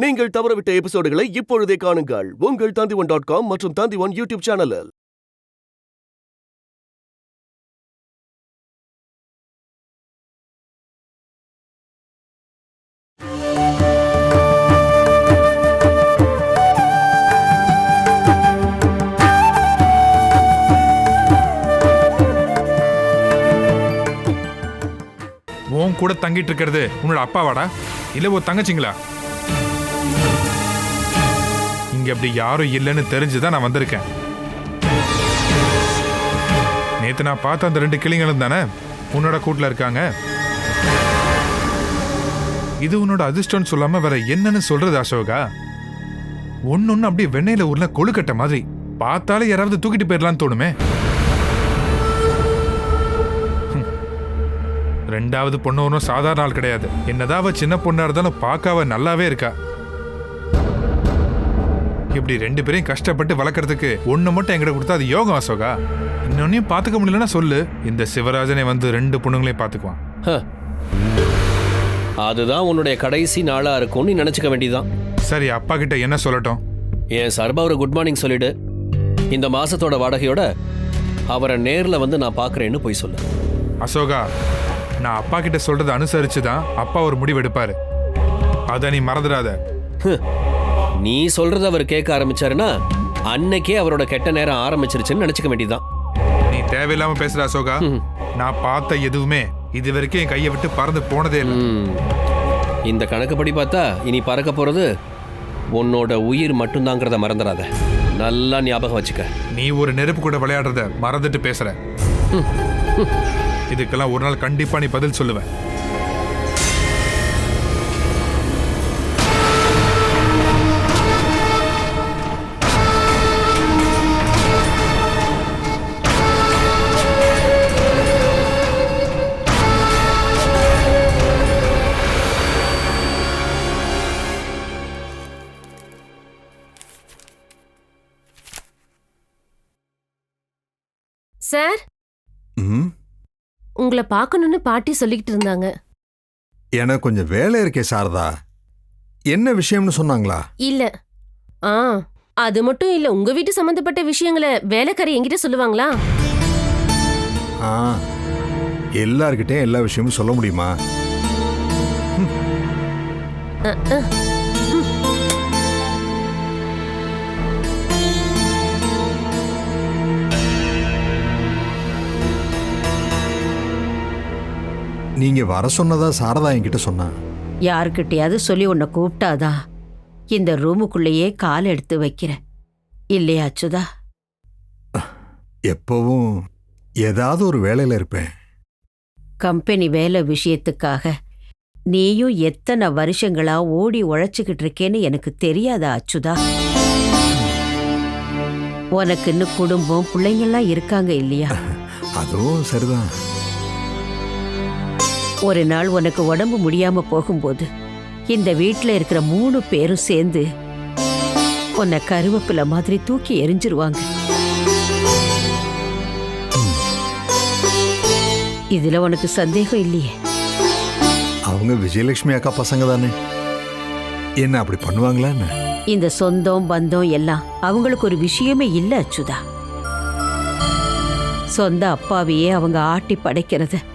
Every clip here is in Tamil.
நீங்கள் தவறவிட்ட எபிசோடுகளை இப்பொழுதே காணுங்கள் உங்கள் Tandivan.com மற்றும் Tandivan யூடியூப் சேனலில். உன் கூட தங்கிட்டு இருக்கிறது உன்னோட அப்பாவாடா இல்ல ஒரு தங்கச்சிங்களா? இங்க அப்படி யாரும் இல்லைன்னு தெரிஞ்சுதான் நான் வந்திருக்கேன். நேத்து நான் பார்த்த அந்த 2 கிளிங்களும் தானே உன்னோட கூட்டுல இருக்காங்க. இது உன்னோட அதிர்ஷ்டம்னு சொல்லாம வேற என்னன்னு சொல்றது அசோகா? ஒன்னொன்னு அப்படியே வெண்ணெயில ஊர்ல கொழுக்கட்டை மாதிரி பார்த்தாலே யாராவது தூக்கிட்டு போயிடலான்னு தோணுமே. 2வது பொண்ணு ஒன்றும் சாதாரண ஆள் கிடையாது. என்னதான் சின்ன பொண்ணா இருந்தாலும் பார்க்க நல்லாவே இருக்கா. இப்படி 2 பேரையும் கஷ்டப்பட்டு வளர்க்கறதுக்கு ஒண்ணு மட்டும் எங்கிட்ட கொடுத்தா அது யோகம் அசோகா. இன்னொன்னையும் பார்த்துக்க முடியலன்னா சொல்லு, இந்த சிவராஜனை வந்து 2 பொண்ணுங்களையும் பார்த்துக்குவான். அதுதான் உன்னுடைய கடைசி நாளா இருக்கும்னு நினைச்சுக்க வேண்டியதான். சரி, அப்பா கிட்ட என்ன சொல்லட்டும்? என் சார்பா ஒரு குட் மார்னிங் சொல்லிடு. இந்த மாசத்தோட வாடகையோட அவரை நேர்ல வந்து நான் பாக்குறேன்னு போய் சொல்லு. அசோகா, நான் அப்பா கிட்ட சொல்றதை அனுசரிச்சுதான் அப்பா ஒரு முடிவு எடுப்பாரு. அத நீ மறந்துடாத. நீ சொல்றத அவர் கேட்க ஆரம்பிச்சாருன்னா அன்னைக்கே அவரோட கெட்ட நேரம் ஆரம்பிச்சிருச்சுன்னு நினைச்சுக்க வேண்டியதான். நீ தேவையில்லாம பேசுற அசோகா. நான் பார்த்த எதுவுமே இது வரைக்கும் என் கையை விட்டு பறந்து போனதே இல்லை. இந்த கணக்குப்படி பார்த்தா இனி பறக்க போறது உன்னோட உயிர் மட்டும்தாங்கிறத மறந்துடாத. நல்லா ஞாபகம் வச்சுக்க. நீ ஒரு நெருப்பு கூட விளையாடுறத மறந்துட்டு பேசுற. இதுக்கெல்லாம் ஒரு நாள் கண்டிப்பா நீ பதில் சொல்லுவேன். சார், உங்களை பார்க்கணும்னு பாட்டி சொல்லிக்கிட்டு இருந்தாங்க. எனக்கு கொஞ்சம் வேலை இருக்கே சாரதா. என்ன விஷயம்னு சொன்னாங்களா? இல்ல, அது மட்டும் இல்ல, உங்க வீட்டு சம்பந்தப்பட்ட விஷயங்களை வேலைக்காரி என்கிட்ட சொல்லுவாங்களா? எல்லார்கிட்டயும் எல்லா விஷயமும் சொல்ல முடியுமா? நீங்க வர சொன்னதா சாரதா என்கிட்ட சொன்னா. யாருக்கிட்டையாவது சொல்லி உன்னை கூப்பிட்டாதான் இந்த ரூமுக்குள்ளேயே கால் எடுத்து வைக்கிற இல்லையா அச்சுதா? எப்பவும் ஏதாவது ஒரு வேலையில இருப்பேன். கம்பெனி வேலை விஷயத்துக்காக நீயும் எத்தனை வருஷங்களா ஓடி உழைச்சுக்கிட்டு இருக்கேன்னு எனக்கு தெரியாதா அச்சுதா? உனக்கு இன்னும் குடும்பம் பிள்ளைங்கள்லாம் இருக்காங்க இல்லையா? அதுவும் சரிதான். ஒரு நாள் உனக்கு உடம்பு முடியாம போகும்போது இந்த வீட்டில் இருக்கிற 3 பேரும் சேர்ந்து உன்னை கருவேப்பிலை மாதிரி தூக்கி எரிஞ்சிருவாங்க. இதுல உனக்கு சந்தேகம் இல்லையே? அவங்க விஜயலட்சுமி அக்கா பசங்க தானே, என்ன அப்படி பண்ணுவாங்களான்னு? இந்த சொந்தம் பந்தம் எல்லாம் அவங்களுக்கு ஒரு விஷயமே இல்லை அச்சுதா. சொந்த அப்பாவையே அவங்க ஆட்டி படைக்கிறத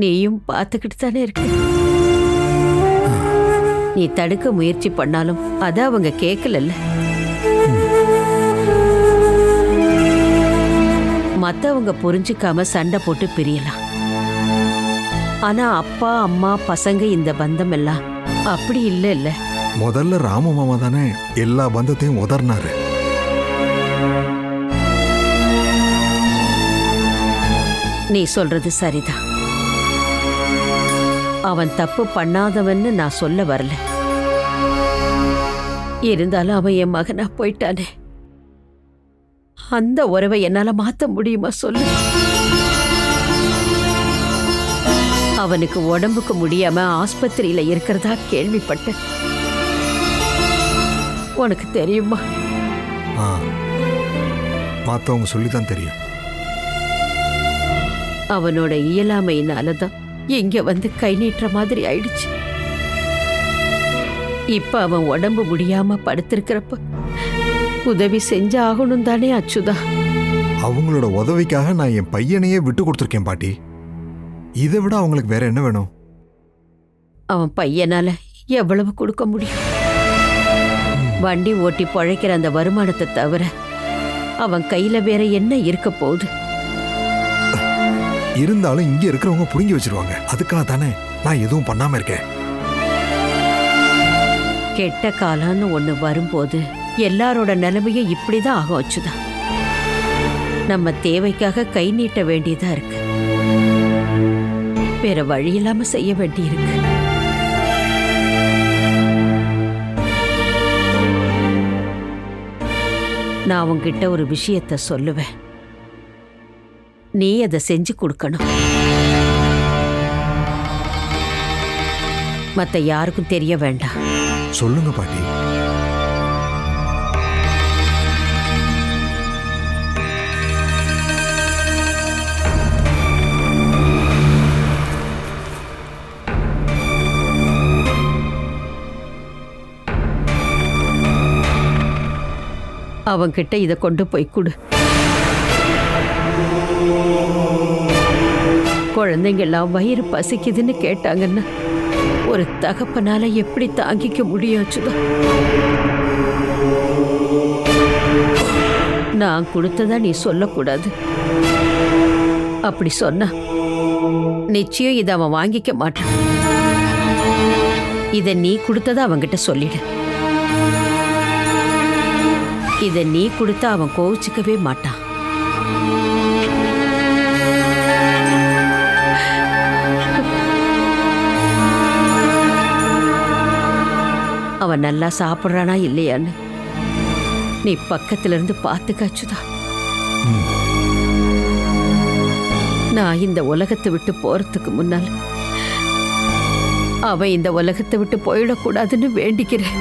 நீயும் பார்த்துக்கிட்டு தானே இருக்க. நீ தடுக்க முயற்சி பண்ணாலும் அத அவங்க கேட்கலல்ல. மத்தவங்க புரிஞ்சுக்காம சண்டை போட்டு பிரியலாம். ஆனா அப்பா அம்மா பசங்க இந்த பந்தம் எல்லாம் அப்படி இல்லை இல்ல. முதல்ல ராம மாமா தானே எல்லா பந்தத்தையும் உதர்னாரு. நீ சொல்றது சரிதான். அவன் தப்பு பண்ணாதவன்னு நான் சொல்ல வரல. இருந்தாலும் அவன் என் மகனா போயிட்டானே, அந்த உறவை என்னால மாத்த முடியுமா சொல்லு? அவனுக்கு உடம்புக்கு முடியாம ஆஸ்பத்திரியில இருக்கிறதா கேள்விப்பட்டேன். உனக்கு தெரியுமா? மத்தவங்க சொல்லிதான் தெரியும். அவனோட இயலாமையினாலதான் இங்க வந்து கை நீட்டுற மாதிரி ஆயிடுச்சு. இப்ப அவன் உடம்பு முடியாம படுத்திருக்கிறப்ப உதவி செஞ்சு ஆகணும் தானே அச்சுதா. அவங்களோட உதவிக்காக நான் என் பையனையே விட்டு கொடுத்துருக்கேன் பாட்டி. இதை விட அவங்களுக்கு வேற என்ன வேணும்? அவன் பையனால எவ்வளவு கொடுக்க முடியும்? வண்டி ஓட்டி பழைக்கிற அந்த வருமானத்தை தவிர அவன் கையில வேற என்ன இருக்க போகுது? இருந்தாலும் இங்க இருக்கிறவங்க புடுங்கி வச்சிருவாங்க. அதுக்காக தானே நான் எதுவும் பண்ணாம இருக்கேன். கெட்ட காலம்னு ஒண்ணு வரும்போது எல்லாரோட நிலைமையும் இப்படிதான் ஆகும் அச்சுதா. நம்ம தேவைக்காக கை நீட்ட வேண்டியதா இருக்கு. வேற வழி இல்லாம செய்ய வேண்டியிருக்கு. நான் உன்கிட்ட ஒரு விஷயத்த சொல்லுவேன். நீ அதை செஞ்சு கொடுக்கணும். மத்த யாருக்கும் தெரிய வேண்டாம். சொல்லுங்க பாட்டி. அவன்கிட்ட இதை கொண்டு போய் கொடு. குழந்தைங்க எல்லாம் வயிறு பசிக்குதுன்னு கேட்டாங்கன்னா ஒரு தகப்பனால எப்படி தாங்கிக்க முடியும் அச்சுதா? நான் கொடுத்ததா நீ சொல்லக்கூடாது. அப்படி சொன்னா நிச்சயம் இதை அவன் வாங்கிக்க மாட்டான். இதை நீ கொடுத்ததா அவன்கிட்ட சொல்லிடு. இதை நீ கொடுத்தா அவன் கோவிச்சுக்கவே மாட்டான். அவன் நல்லா சாப்பிட்றானா இல்லையான்னு நீ பக்கத்துல இருந்து பார்த்துக்க அச்சுதா. நான் இந்த உலகத்தை விட்டு போறதுக்கு முன்னால் அவன் இந்த உலகத்தை விட்டு போயிடக்கூடாதுன்னு வேண்டிக்கிறேன்.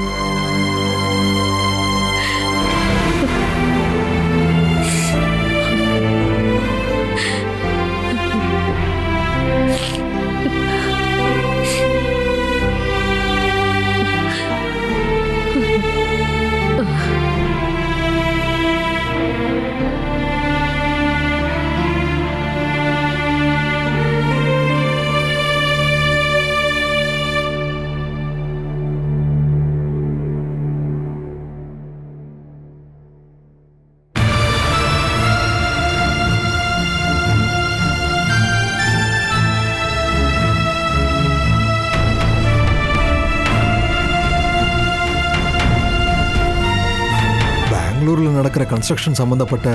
பெங்களூர்ல நடக்கிற கன்ஸ்ட்ரக்ஷன் சம்பந்தப்பட்ட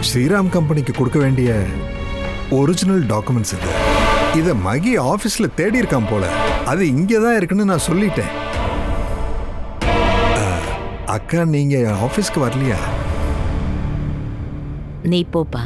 ஸ்ரீராம் கம்பெனிக்கு கொடுக்க வேண்டிய ஒரிஜினல் டாக்குமெண்ட்ஸ் இது. இதை மகி ஆஃபீஸ்ல தேடி இருக்கான் போல. அது இங்கே தான் இருக்குன்னு நான் சொல்லிட்டேன். அக்கா நீங்க ஆஃபீஸ்க்கு வரலையா? நீ போப்பா.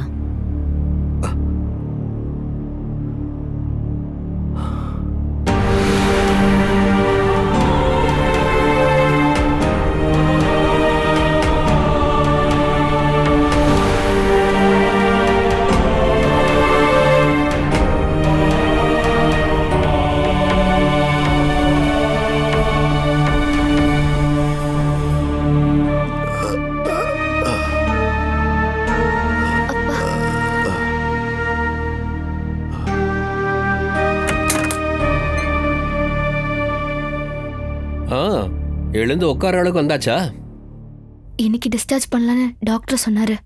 எழுந்து உட்கார அளவுக்கு வந்தாச்சா? இன்னைக்கு டிஸ்சார்ஜ் பண்ணலான்னு டாக்டர் சொன்னாரு.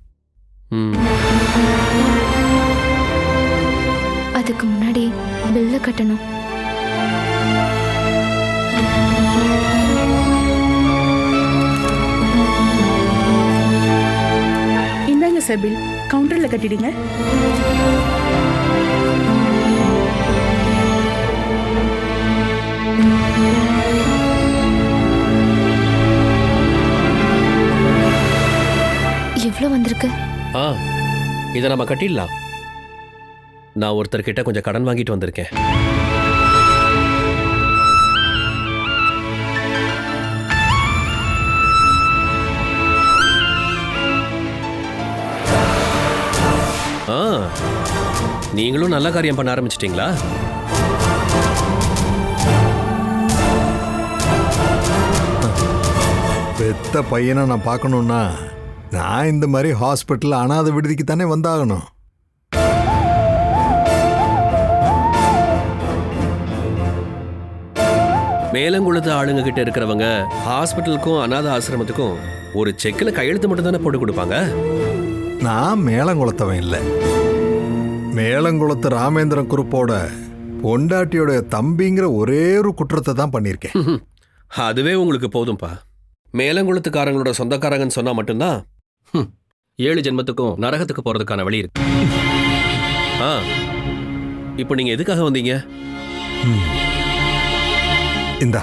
அதுக்கு முன்னாடி பில்ல கட்டணும். இந்தாங்க சார் பில். கவுண்டர்ல கட்டிடுங்க. எவ்வளவு வந்திருக்கு? இதை நம்ம கட்டிடலாம். நான் ஒருத்தர்கிட்ட கொஞ்சம் கடன் வாங்கிட்டு வந்திருக்கேன். நீங்களும் நல்ல காரியம் பண்ண ஆரம்பிச்சிட்டீங்களா? பெத்த பையனை நான் பார்க்கணும்னா நான் இந்த மாதிரி ஹாஸ்பிட்டல் அனாதை விடுதிக்கு தானே வந்தாகணும். மேலங்குளத்து ஆளுங்க கிட்ட இருக்கிறவங்க ஹாஸ்பிட்டலுக்கும் அநாத ஆசிரமத்துக்கும் ஒரு செக்கில் கையெழுத்து மட்டும் தானே போட்டு கொடுப்பாங்க. நான் மேலங்குளத்தவன் இல்லை. மேலங்குளத்து ராமேந்திரன் குருப்போட பொண்டாட்டியோட தம்பிங்கிற ஒரே ஒரு குற்றத்தை தான் பண்ணியிருக்கேன். அதுவே உங்களுக்கு போதும்பா. மேலங்குளத்துக்காரங்களோட சொந்தக்காரங்கன்னு சொன்னா மட்டும்தான் 7 ஜென்மத்துக்கும் நரகத்துக்கு போறதுக்கான வழி இருக்கு. இப்போ நீங்க எதுக்காக வந்தீங்க? இந்தா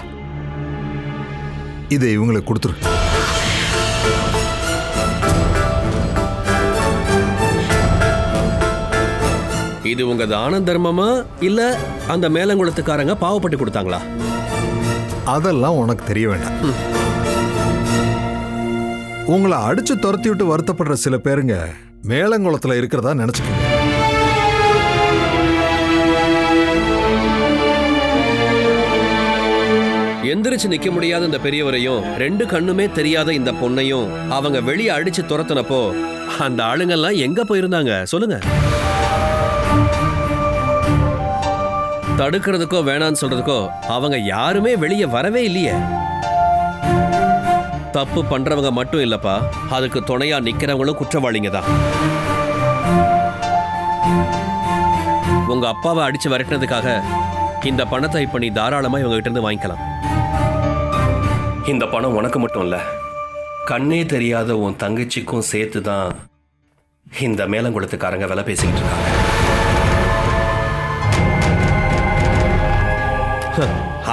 இதை இவங்களுக்கு கொடுத்துரு. இது உங்க தான தர்மமா இல்ல அந்த மேலங்குளத்துக்காரங்க பாவப்பட்டு கொடுத்தாங்களா? அதெல்லாம் உனக்கு தெரிய வேண்டாம். உங்களை அடிச்சு துரத்தி விட்டு வருத்தப்படுற சில பேருங்க மேலங்குளத்துல இருக்கிறதா நினைச்சுக்கோங்க. எந்திரிச்சு நிக்க முடியாத இந்த பெரியவரையும் 2 கண்ணுமே தெரியாத இந்த பொண்ணையும் அவங்க வெளியே அடிச்சு துரத்துனப்போ அந்த ஆளுங்கெல்லாம் எங்க போயிருந்தாங்க சொல்லுங்க? தடுக்கிறதுக்கோ வேணான்னு சொல்றதுக்கோ அவங்க யாருமே வெளியே வரவே இல்லையே. தப்பு பண்றவங்க மட்டும் இல்லப்பா, அதுக்கு துணையா நிக்கிறவங்களும் குற்றவாளிங்க தான். உங்க அப்பாவை அடிச்சு விரட்டினதுக்காக இந்த பணத்தை இப்ப நீ தாராளமா இவங்க கிட்ட இருந்து வாங்கிக்கலாம். இந்த பணம் உனக்கு மட்டும் இல்ல, கண்ணே தெரியாத உன் தங்கச்சிக்கும் சேர்த்து தான் இந்த மேலங்குளத்துக்காரங்க விலை பேசிக்கிட்டு இருக்காங்க.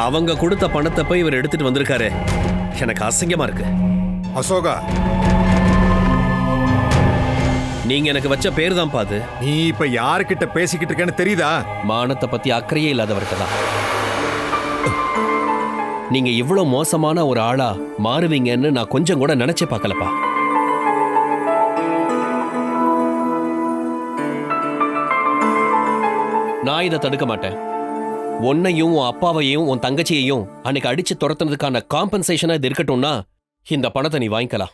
அவங்க கொடுத்த பணத்தை போய் இவர் எடுத்துட்டு வந்திருக்காரு. எனக்கு அசிங்கமா இருக்கு. அசோகா, நீங்க எனக்கு வச்ச பேர் தான் பாது. நீ இப்ப யாருக்கிட்ட பேசிக்கிட்டு இருக்கேன்னு தெரியுதா? மானத்தை பத்தி அக்கறையே இல்லாதவர்கிட்ட தான். நீங்க இவ்வளவு மோசமான ஒரு ஆளா மாறுவீங்கன்னு நான் கொஞ்சம் கூட நினைச்சே பார்க்கலப்பா. நான் இதை தடுக்க மாட்டேன். உன்னையும் உன் அப்பாவையும் உன் தங்கச்சியையும் அன்னைக்கு அடிச்சு துரத்துனதுக்கான காம்பன்சேஷனா இது இருக்கட்டும்னா இந்த பணத்தை நீ வாங்கிக்கலாம்.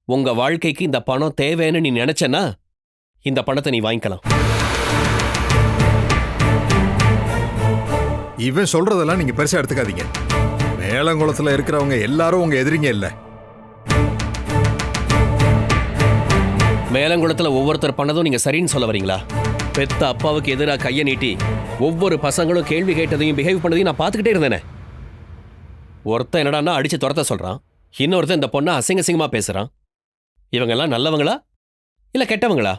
உங்க வாழ்க்கைக்கு இந்த பணம் தேவைன்னு நீ நினைச்சனா இந்த பணத்தை நீ வாங்கிக்கலாம். இவன் சொல்றதெல்லாம் நீங்க பெருசா எடுத்துக்காதீங்க. மேலங்குளத்துல இருக்கிறவங்க எல்லாரும் உங்க எதிரிங்க இல்ல. மேலங்குளத்துல ஒவ்வொருத்தர் பண்ணதும் நீங்க சரின்னு சொல்ல வரீங்களா? பெத்த அப்பாவுக்கு எதிராக கையை நீட்டி ஒவ்வொரு பசங்களும் கேள்வி கேட்டதையும் பிஹேவ் பண்ணதையும் நான் பார்த்துக்கிட்டே இருந்தேனே. ஒருத்தன் என்னடான்னா அடிச்சு துரத்த சொல்றான், இன்னொருத்தன் இந்த பொண்ணை அசிங்கமா பேசுறான். இவங்கெல்லாம் நல்லவங்களா இல்ல கெட்டவங்களா?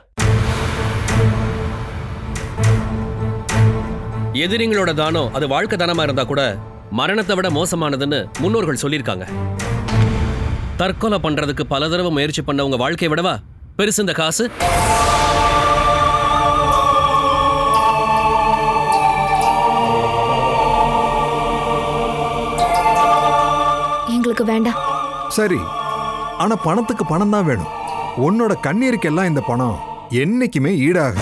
எதிரிங்களோட தானம் அது வாழ்க்கை தானமா இருந்தா கூட மரணத்தை விட மோசமானதுன்னு முன்னோர்கள் சொல்லியிருக்காங்க. தற்கொலை பண்றதுக்கு பல தடவை முயற்சி பண்ண உங்க வாழ்க்கையை விடவா பெருசு இந்த காசு? எங்களுக்கு வேண்டாம். சரி, ஆனா பணத்துக்கு பணம் தான் வேணும். உன்னோட கண்ணீருக்கெல்லாம் இந்த பணம் என்னைக்குமே ஈடாக.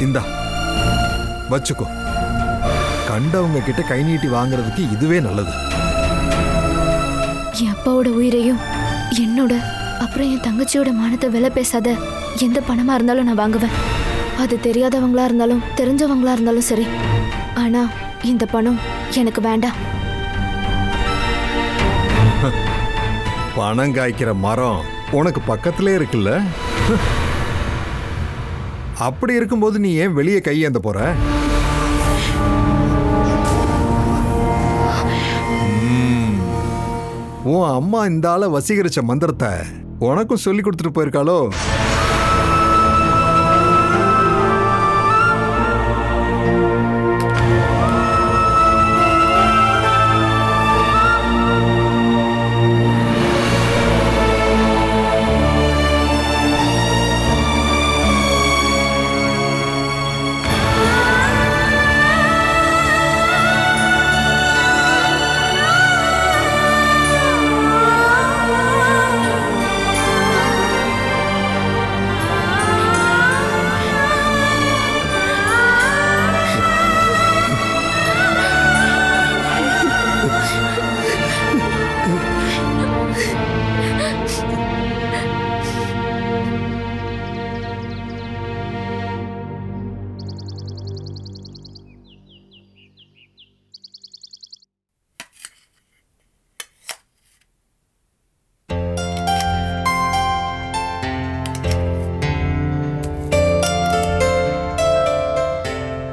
இந்தா வச்சுக்கோ. கண்டவங்க கிட்ட கை நீட்டி வாங்குறதுக்கு இதுவே நல்லது. என் அப்பாவோட உயிரையும் என்னோட அப்புறம் என் தங்கச்சியோட மானத்தை விலை பேசாத எந்த பணமா இருந்தாலும் நான் வாங்குவேன். அது தெரியாதவங்களா இருந்தாலும் தெரிஞ்சவங்களா இருந்தாலும் சரி. ஆனா இந்த பணம் எனக்கு வேண்டாம். பணம் காய்க்கிற மரம் உனக்கு பக்கத்திலே இருக்குல்ல. அப்படி இருக்கும்போது நீ ஏன் வெளியே கையேந்த போற? உன் அம்மா இந்த ஆளை வசீகரிச்ச மந்திரத்தை உனக்கும் சொல்லி கொடுத்துட்டு போயிருக்காளோ?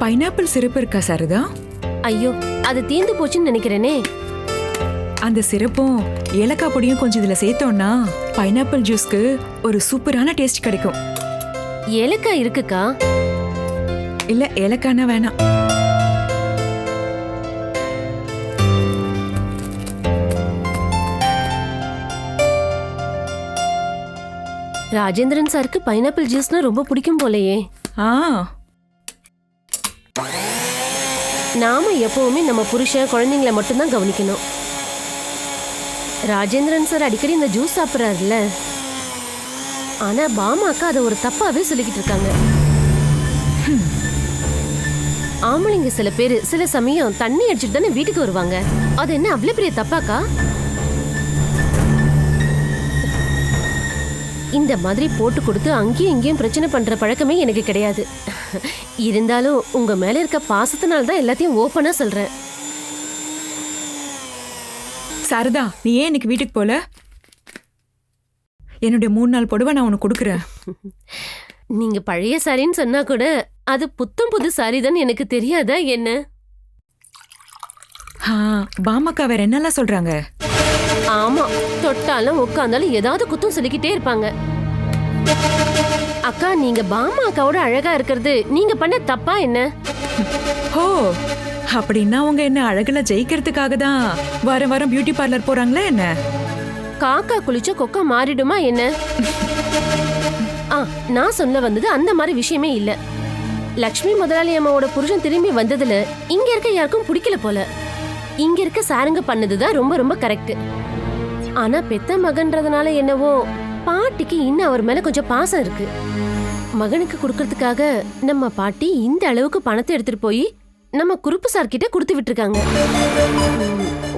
பைனாப்பிள் சிறப்பு இருக்கா சாரதா? ஐயோ, அது தீந்து போச்சுன்னு நினைக்கிறேனே. அந்த சிறப்பும் ஏலக்காய் பொடியும் கொஞ்சம் இதுல சேர்த்தோம்னா பைனாப்பிள் ஜூஸ்க்கு ஒரு சூப்பரான டேஸ்ட் கிடைக்கும். ஏலக்காய் இருக்குக்கா. இல்ல ஏலக்காய்னா வேணாம். ராஜேந்திரன் சாருக்கு பைனாப்பிள் ஜூஸ்னா ரொம்ப பிடிக்கும் போலயே. ஆ, நாம எப்பவுமே நம்ம புருஷன் குழந்தைங்களை மட்டும்தான் கவனிக்கணும். ராஜேந்திரன் சார் அடிக்கடி இந்த ஜூஸ் சாப்பிட்றாருல்ல, ஆனா பாமாக்கா அதை ஒரு தப்பாவே சொல்லிக்கிட்டு இருக்காங்க. ஆம்பளைங்க சில பேர் சில சமயம் தண்ணி அடிச்சுட்டு தானே வீட்டுக்கு வருவாங்க. அது என்ன அவ்வளவு பெரிய தப்பாக்கா? இந்த மாதிரி போட்டு கொடுத்து அங்கேயும் இங்கேயும் பிரச்சனை பண்ற பழக்கமே எனக்கு கிடையாது. இருந்தாலும் உங்க மேல இருக்க பாசத்தினால தான் எல்லாத்தையும் ஓப்பனா சொல்றேன். சாரதா, நீ ஏன் இன்னைக்கு வீட்டுக்கு போல? என்னுடைய 3 நாள் புடவை நான் உனக்கு கொடுக்குறேன். நீங்க பழைய சாரின்னு சொன்னா கூட அது புத்தம் புது சாரி தான் எனக்கு தெரியாதா என்ன? பாமாக்கா வேற என்னெல்லாம் சொல்றாங்க? ஆமா, தொட்டாலும் உட்கார்ந்தாலும் ஏதாவது குத்தம் சொல்லிக்கிட்டே இருப்பாங்க. அக்கா, நீங்க பாமா அக்காவோட அழகா இருக்கிறது நீங்க பண்ண தப்பா என்ன? ஓ, அப்படின்னா அவங்க என்ன அழகுல ஜெயிக்கிறதுக்காக தான் வாரம் வாரம் பியூட்டி பார்லர் போறாங்களா என்ன? காக்கா குளிச்ச கொக்கா மாறிடுமா என்ன? நான் சொல்ல வந்தது அந்த மாதிரி விஷயமே இல்ல. லக்ஷ்மி முதலாளி அம்மாவோட புருஷன் திரும்பி வந்ததுல இங்க இருக்க யாருக்கும் பிடிக்கல போல. இங்க இருக்க சாருங்க பண்ணதுதான் ரொம்ப ரொம்ப கரெக்ட். ஆனா பெத்த மகன்றதுனால என்னவோ பாட்டிக்கு இன்னும் அவர் மேல கொஞ்சம் பாசம் இருக்கு. மகனுக்கு கொடுக்கறதுக்காக நம்ம பாட்டி இந்த அளவுக்கு பணத்தை எடுத்துட்டு போய் நம்ம குறுப்பு சார் கிட்ட கொடுத்து விட்டுருக்காங்க.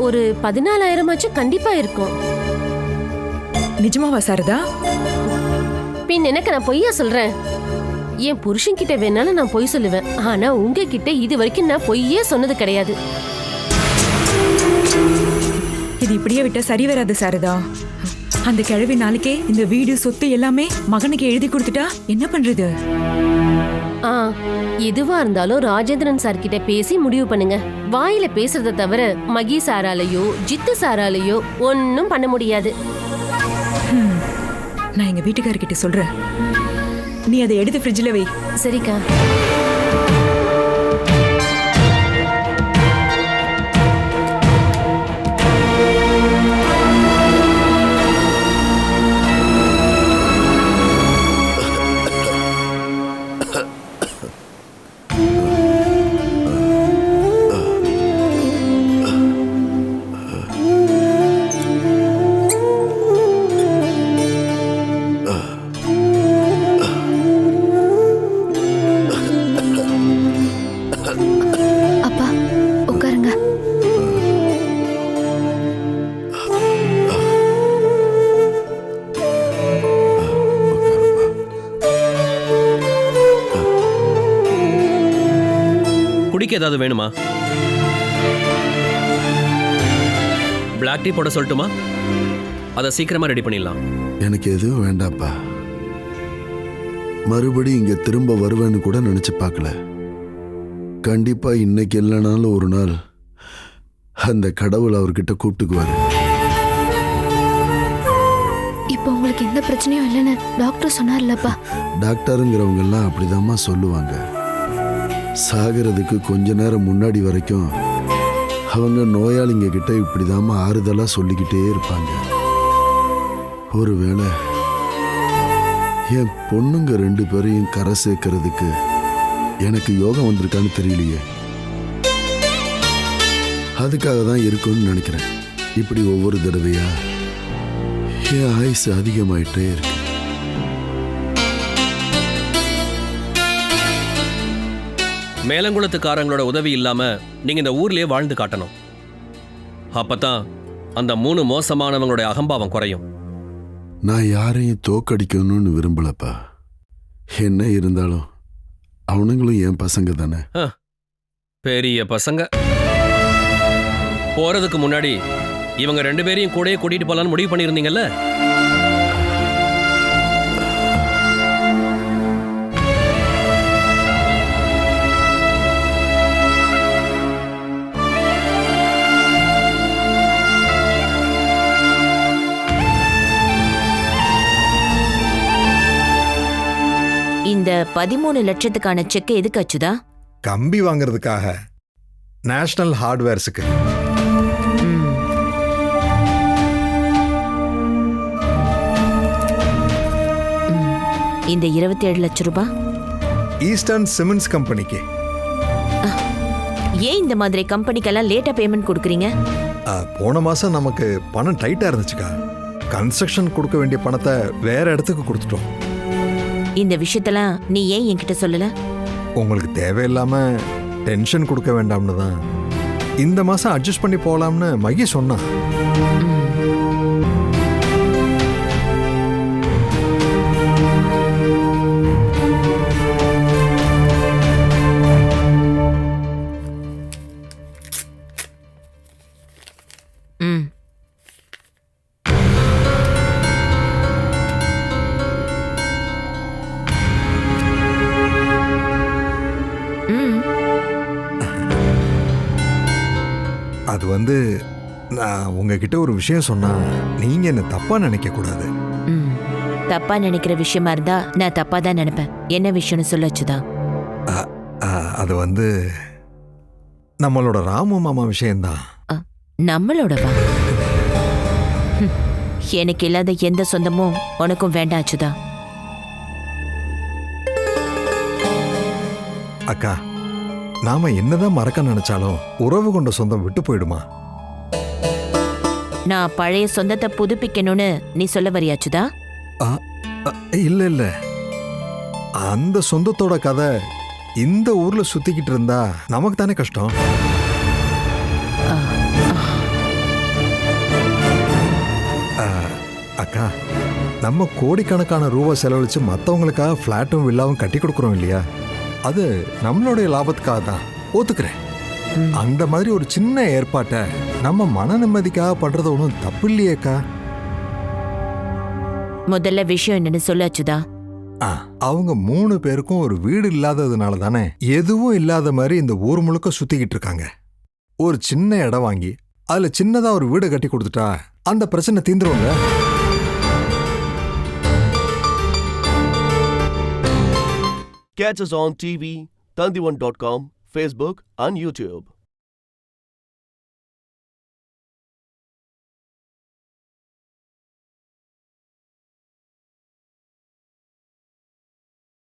ஒரு 14,000 கண்டிப்பா இருக்கும். நிஜமாவா சாரதா? பின் எனக்கு நான் பொய்யா சொல்றேன்? என் புருஷன் கிட்ட வேணாலும் நான் பொய் சொல்லுவேன். ஆனா உங்ககிட்ட இது வரைக்கும் நான் பொய்யே சொன்னது கிடையாது. இது இப்படியே விட்டா சரி வராது சாரதா. அந்த கிழவி நாளைக்கே இந்த வீடு சொத்து எல்லாமே மகனுக்கு எழுதி கொடுத்துட்டா என்ன பண்றது? எதுவா இருந்தாலும் ராஜேந்திரன் சார் கிட்ட பேசி முடிவு பண்ணுங்க. வாயில பேசுறத தவிர மகி சாராலையோ ஜித்து சாராலையோ ஒன்னும் பண்ண முடியாது. நான் எங்க வீட்டுக்காரர்கிட்ட சொல்றேன். நீ அதை எடுத்து ஃப்ரிட்ஜ்ல வை. சரிக்கா. குடிக்க ஏதாவது வேணுமா? பிளாக் டீ போட சொல்லட்டுமா? அதை சீக்கிரமா ரெடி பண்ணிடலாம். எனக்கு எதுவும் வேண்டாப்பா. மறுபடி இங்க திரும்ப வருவேன்னு கூட நினைச்சு பார்க்கல. கண்டிப்பா இன்னைக்கு இல்லைனாலும் ஒரு நாள் அந்த கடவுள் அவர்கிட்ட கூப்பிட்டுக்குவாரு. இப்போ உங்களுக்கு எந்த பிரச்சனையும் இல்லைன்னு டாக்டர் சொன்னார்லப்பா. டாக்டருங்கிறவங்க எல்லாம் அப்படிதாம்மா சொல்லுவாங்க. சாகிறதுக்கு கொஞ்ச நேரம் முன்னாடி வரைக்கும் அவங்க நோயாளிங்க கிட்ட இப்படிதாம்மா ஆறுதலா சொல்லிக்கிட்டே இருப்பாங்க. ஒருவேளை என் பொண்ணுங்க 2 பேரையும் கரை சேர்க்கறதுக்கு எனக்கு யோகம் வந்திருக்கான்னு தெரியலையே. அதுக்காக தான் இருக்கும்னு நினைக்கிறேன். இப்படி ஒவ்வொரு தடவையா என் ஆயுசு அதிகமாயிட்டே இருக்கு. மேலங்குளத்துக்காரங்களோட உதவி இல்லாம நீங்க இந்த ஊர்லயே வாழ்ந்து காட்டணும். அப்பதான் அந்த 3 மோசமானவங்களோட அகம்பாவம் குறையும். நான் யாரையும் தோக்கடிக்கணும்னு விரும்பலப்பா. என்ன இருந்தாலும் அவனுங்களும் என் பசங்க தானே. பெரிய பசங்க. போறதுக்கு முன்னாடி இவங்க 2 பேரையும் கூடயே கூட்டிட்டு போலான்னு முடிவு பண்ணியிருந்தீங்கல்ல? 13 லட்சத்துக்கான செக் எதுக்கு அச்சுதா? கம்பி வாங்குறதுக்காக, நேஷனல் ஹார்ட்வேர்ஸுக்கு. இந்த 27 லட்சம் ரூபாய் ஈஸ்டர்ன் சிமெண்ட்ஸ் கம்பெனிக்கு. ஏன் இந்த மாதிரி கம்பெனிக்கெல்லாம் லேட்டா பேமெண்ட் கொடுக்குறீங்க? போன மாசம் நமக்கு பணம் டைட்டா இருந்துச்சுக்கா. கன்ஸ்ட்ரக்ஷன் கொடுக்க வேண்டிய பணத்தை வேற இடத்துக்கு கொடுத்துட்டோம். இந்த விஷயத்தெல்லாம் நீ ஏன் என்கிட்ட சொல்லல? உங்களுக்கு தேவையில்லாம டென்ஷன் கொடுக்க வேண்டாம்னு தான் இந்த மாசம் அட்ஜஸ்ட் பண்ணி போகலாம்னு மகி சொன்னா. ம். அது வந்து நான் உங்ககிட்ட ஒரு விஷயம் சொன்னா நீங்க என்ன தப்பா நினைக்க கூடாது. ம். தப்பா நினைக்கிற விஷயமா இருந்தா நான் தப்பா தான் நினைப்பேன். என்ன விஷயம்னு சொல்ல அச்சுதா? அது வந்து நம்மளோட ராமு மாமா விஷயம்தான். நம்மளோடவா? எனக்கு இல்லாத எந்த சொந்தமும் உனக்கும் வேண்டாம் அச்சுதா. அக்கா, நாம என்னதான் மறக்க நினைச்சாலும் உறவு கொண்ட சொந்தம் விட்டு போயிடுமா? நான் பழைய சொந்தத்தை புதுப்பிக்கணும்னு நீ சொல்ல வரியாச்சுதா? இல்ல இல்ல, அந்த சொந்தத்தோட கதை இந்த ஊர்ல சுத்திக்கிட்டு இருந்தா நமக்கு தானே கஷ்டம். அக்கா, நம்ம கோடிக்கணக்கான ரூபா செலவழிச்சு மற்றவங்களுக்காக ஃப்ளாட்டும் வில்லாவும் கட்டி கொடுக்குறோம் இல்லையா? அது நம்மளுடைய லாபத்துக்காக தான், ஒத்துக்கிறேன். அந்த மாதிரி ஒரு சின்ன ஏற்பாட்டை நம்ம மன நிம்மதிக்காக பண்றது ஒன்றும் தப்பு இல்லையேக்கா. முதல்ல விஷயம் என்னன்னு சொல்ல அச்சுதா? அவங்க 3 பேருக்கும் ஒரு வீடு இல்லாததுனால தானே எதுவும் இல்லாத மாதிரி இந்த ஊர் முழுக்க சுத்திக்கிட்டு இருக்காங்க. ஒரு சின்ன இடம் வாங்கி அதுல சின்னதா ஒரு வீடு கட்டி கொடுத்துட்டா அந்த பிரச்சனை தீந்துருவாங்க. Catch us on TV, Tandivan.com, Facebook and YouTube.